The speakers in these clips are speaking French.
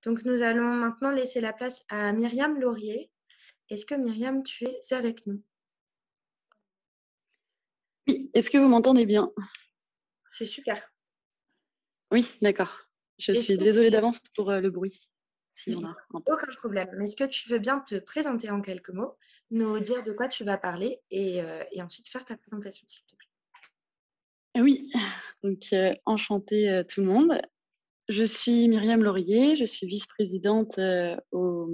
Donc, nous allons maintenant laisser la place à Myriam Laurier. Est-ce que Myriam, tu es avec nous? Oui, est-ce que vous m'entendez bien? C'est super. Oui, d'accord. Je Est-ce suis que désolée d'avance pour le bruit, s'il y en a un peu. Aucun problème. Mais est-ce que tu veux bien te présenter en quelques mots, nous dire de quoi tu vas parler et ensuite faire ta présentation, s'il te plaît? Oui, donc enchantée tout le monde. Je suis Myriam Laurier, je suis vice-présidente au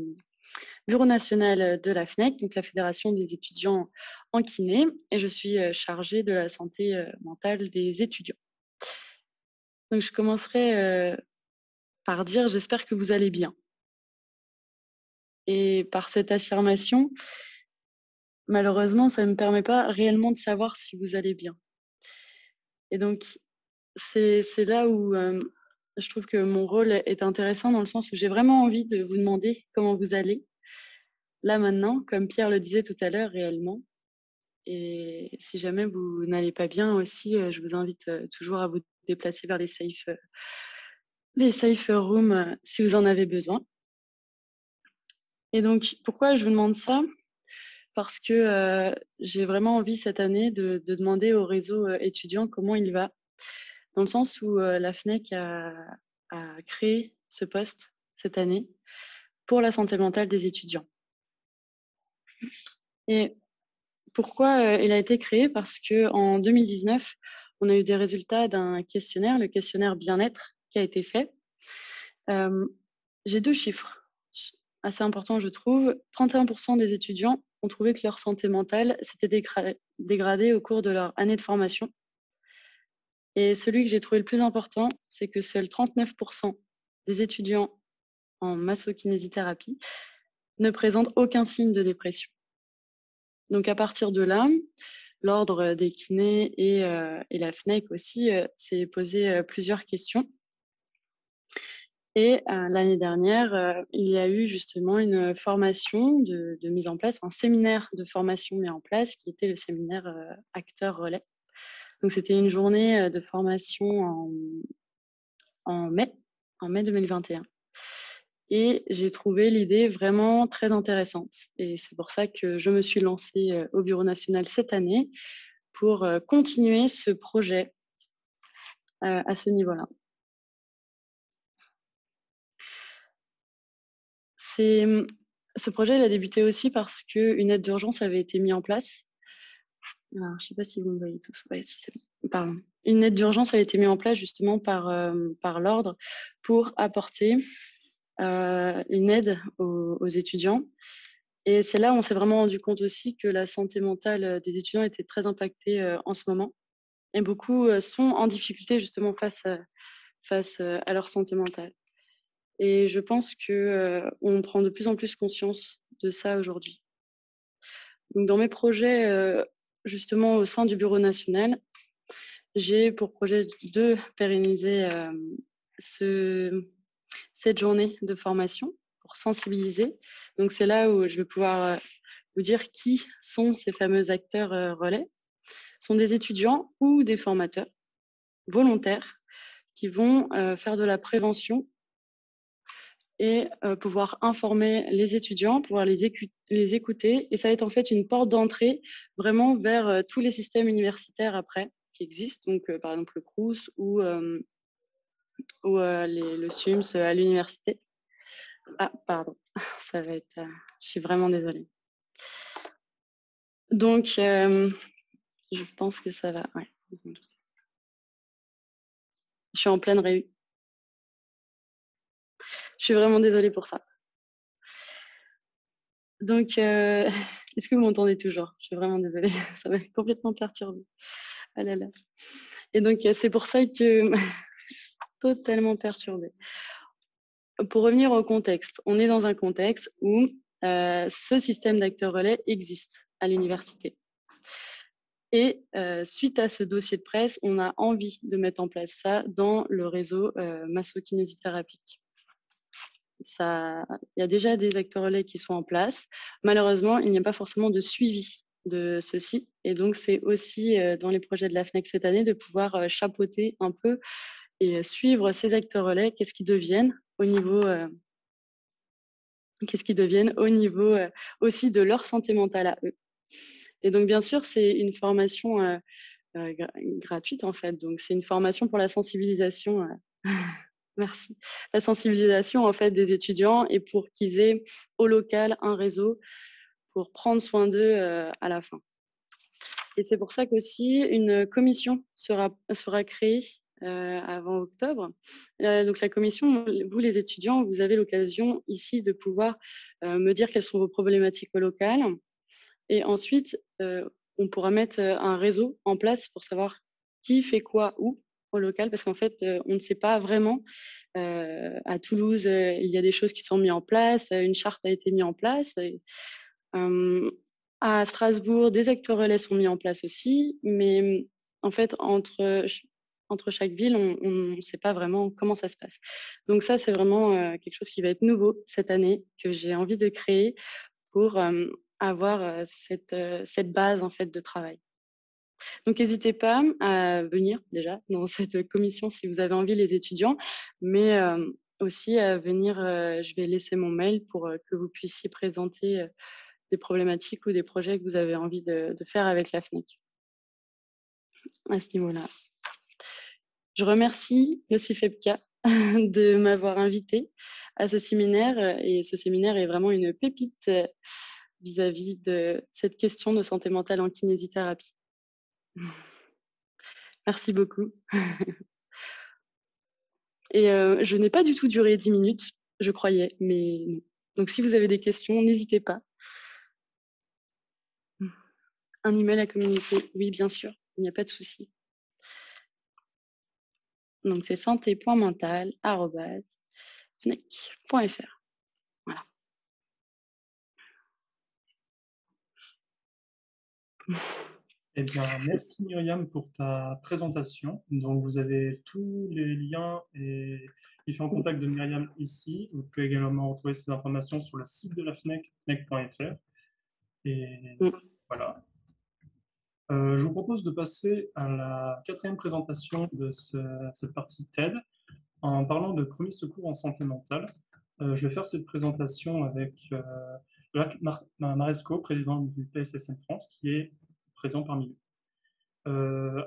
Bureau national de la FNEC, donc la Fédération des étudiants en kiné, et je suis chargée de la santé mentale des étudiants. Donc je commencerai par dire j'espère que vous allez bien. Et par cette affirmation, malheureusement, ça ne me permet pas réellement de savoir si vous allez bien. Et donc, c'est là où je trouve que mon rôle est intéressant dans le sens où j'ai vraiment envie de vous demander comment vous allez, là maintenant, comme Pierre le disait tout à l'heure, réellement. Et si jamais vous n'allez pas bien aussi, je vous invite toujours à vous déplacer vers les safe rooms si vous en avez besoin. Et donc, pourquoi je vous demande ça? Parce que j'ai vraiment envie cette année de demander au réseau étudiant comment il va, dans le sens où la FNEC a créé ce poste cette année pour la santé mentale des étudiants. Et pourquoi il a été créé? Parce qu'en 2019, on a eu des résultats d'un questionnaire, le questionnaire bien-être, qui a été fait. J'ai deux chiffres assez importants, je trouve. 31% des étudiants ont trouvé que leur santé mentale s'était dégradée au cours de leur année de formation. Et celui que j'ai trouvé le plus important, c'est que seuls 39% des étudiants en massokinésithérapie ne présentent aucun signe de dépression. Donc à partir de là, l'ordre des kinés et la FNEC aussi s'est posé plusieurs questions. Et l'année dernière, il y a eu justement une formation de mise en place, un séminaire de formation mis en place, qui était le séminaire Acteurs Relais. Donc c'était une journée de formation en mai 2021. Et j'ai trouvé l'idée vraiment très intéressante. Et c'est pour ça que je me suis lancée au Bureau national cette année pour continuer ce projet à ce niveau-là. Ce projet, il a débuté aussi parce qu'une aide d'urgence avait été mise en place. Alors, je ne sais pas si vous me voyez tous. Ouais, pardon. Une aide d'urgence a été mise en place justement par l'ordre pour apporter une aide aux étudiants. Et c'est là où on s'est vraiment rendu compte aussi que la santé mentale des étudiants était très impactée en ce moment. Et beaucoup sont en difficulté justement face à leur santé mentale. Et je pense qu'on prend de plus en plus conscience de ça aujourd'hui. Donc, dans mes projets, justement au sein du Bureau national, j'ai pour projet de pérenniser cette journée de formation pour sensibiliser. Donc, c'est là où je vais pouvoir vous dire qui sont ces fameux acteurs relais. Ce sont des étudiants ou des formateurs volontaires qui vont faire de la prévention et pouvoir informer les étudiants, pouvoir les écouter. Et ça va être en fait une porte d'entrée vraiment vers tous les systèmes universitaires après qui existent, donc par exemple le Crous ou le SUMS à l'université. Ah, pardon, ça va être. Je suis vraiment désolée. Donc, je pense que ça va. Ouais. Je suis en pleine réunion. Je suis vraiment désolée pour ça. Donc, est-ce que vous m'entendez toujours? Je suis vraiment désolée, ça m'a complètement perturbée. Ah là là. Et donc, c'est pour ça que totalement perturbée. Pour revenir au contexte, on est dans un contexte où ce système d'acteurs relais existe à l'université. Et suite à ce dossier de presse, on a envie de mettre en place ça dans le réseau massokinésithérapique. Il y a déjà des acteurs relais qui sont en place. Malheureusement, il n'y a pas forcément de suivi de ceci. Et donc, c'est aussi dans les projets de la FNEC cette année de pouvoir chapeauter un peu et suivre ces acteurs relais, qu'est-ce qu'ils deviennent au niveau qu'est-ce qu'ils deviennent au niveau aussi de leur santé mentale à eux. Et donc, bien sûr, c'est une formation gratuite, en fait. Donc, c'est une formation pour la sensibilisation. Merci. La sensibilisation, en fait, des étudiants et pour qu'ils aient au local un réseau pour prendre soin d'eux à la fin. Et c'est pour ça qu'aussi une commission sera créée avant octobre. Donc la commission, vous les étudiants, vous avez l'occasion ici de pouvoir me dire quelles sont vos problématiques au local. Et ensuite, on pourra mettre un réseau en place pour savoir qui fait quoi où au local, parce qu'en fait, on ne sait pas vraiment. À Toulouse, il y a des choses qui sont mises en place, une charte a été mise en place. Hem, à Strasbourg, des acteurs relais sont mis en place aussi, mais en fait, entre chaque ville, on ne sait pas vraiment comment ça se passe. Donc ça, c'est vraiment, quelque chose qui va être nouveau cette année, que j'ai envie de créer pour, avoir, cette base, en fait, de travail. Donc n'hésitez pas à venir déjà dans cette commission si vous avez envie, les étudiants, mais aussi à venir, je vais laisser mon mail pour, que vous puissiez présenter, des problématiques ou des projets que vous avez envie de faire avec la FNEC à ce niveau-là. Je remercie le CIFEPCA de m'avoir invitée à ce séminaire et ce séminaire est vraiment une pépite vis-à-vis de cette question de santé mentale en kinésithérapie. Merci beaucoup. Et je n'ai pas du tout duré 10 minutes, je croyais, mais non. Donc si vous avez des questions, n'hésitez pas. Un email à communiquer, oui, bien sûr, il n'y a pas de souci. Donc c'est santé.mental@fnec.fr. Voilà. Eh bien, merci Myriam pour ta présentation. Donc, vous avez tous les liens et différents contacts de Myriam ici. Vous pouvez également retrouver ces informations sur le site de la FNEC, fnec.fr. Et voilà. Je vous propose de passer à la quatrième présentation de cette partie TED en parlant de premiers secours en santé mentale. Je vais faire cette présentation avec Jacques Maresco, président du PSSM France, qui est présent parmi nous.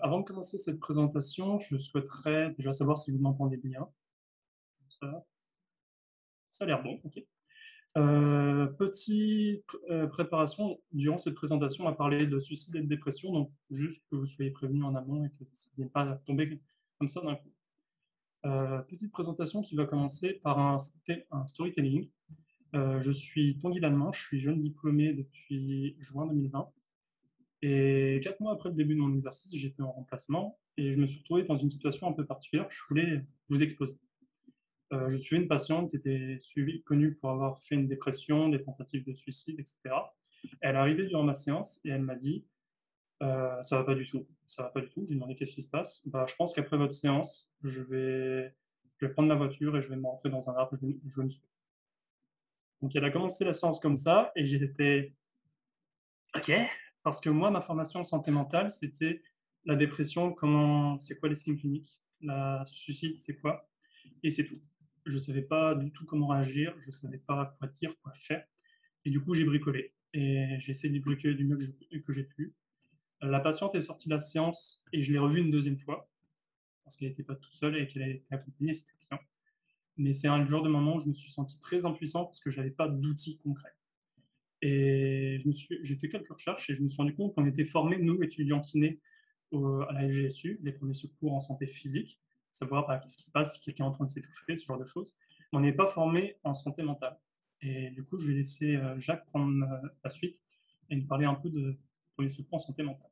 Avant de commencer cette présentation, je souhaiterais déjà savoir si vous m'entendez bien. Ça a l'air bon, ok. Petite préparation, durant cette présentation, on va parler de suicide et de dépression, donc juste que vous soyez prévenus en amont et que ça ne vienne pas tomber comme ça d'un coup. Petite présentation qui va commencer par un storytelling. Je suis Tanguy Lallemand, je suis jeune diplômé depuis juin 2020. Et 4 mois après le début de mon exercice, j'étais en remplacement et je me suis retrouvé dans une situation un peu particulière que je voulais vous exposer. Je suivais une patiente qui était connue pour avoir fait une dépression, des tentatives de suicide, etc. Elle est arrivée durant ma séance et elle m'a dit ça va pas du tout, ça va pas du tout. J'ai demandé qu'est-ce qui se passe. Bah, je pense qu'après votre séance, je vais prendre ma voiture et je vais me rentrer dans un arbre, je vais me tuer. Donc elle a commencé la séance comme ça et j'étais ok, parce que moi, ma formation en santé mentale, c'était la dépression, c'est quoi les signes cliniques, la suicide, c'est quoi, et c'est tout. Je ne savais pas du tout comment réagir, je ne savais pas quoi dire, quoi faire, et du coup, j'ai bricolé. Et j'ai essayé de bricoler du mieux que j'ai pu. La patiente est sortie de la séance et je l'ai revue une deuxième fois, parce qu'elle n'était pas toute seule et qu'elle était accompagnée, c'était client. Mais c'est un genre de moment où je me suis senti très impuissant parce que je n'avais pas d'outils concrets. Et j'ai fait quelques recherches et je me suis rendu compte qu'on était formés, nous, étudiants kinés, à la FGSU, les premiers secours en santé physique, savoir qu'est-ce qui se passe si quelqu'un est en train de s'étouffer, ce genre de choses. Mais on n'est pas formé en santé mentale. Et du coup, je vais laisser Jacques prendre la suite et nous parler un peu de premiers secours en santé mentale.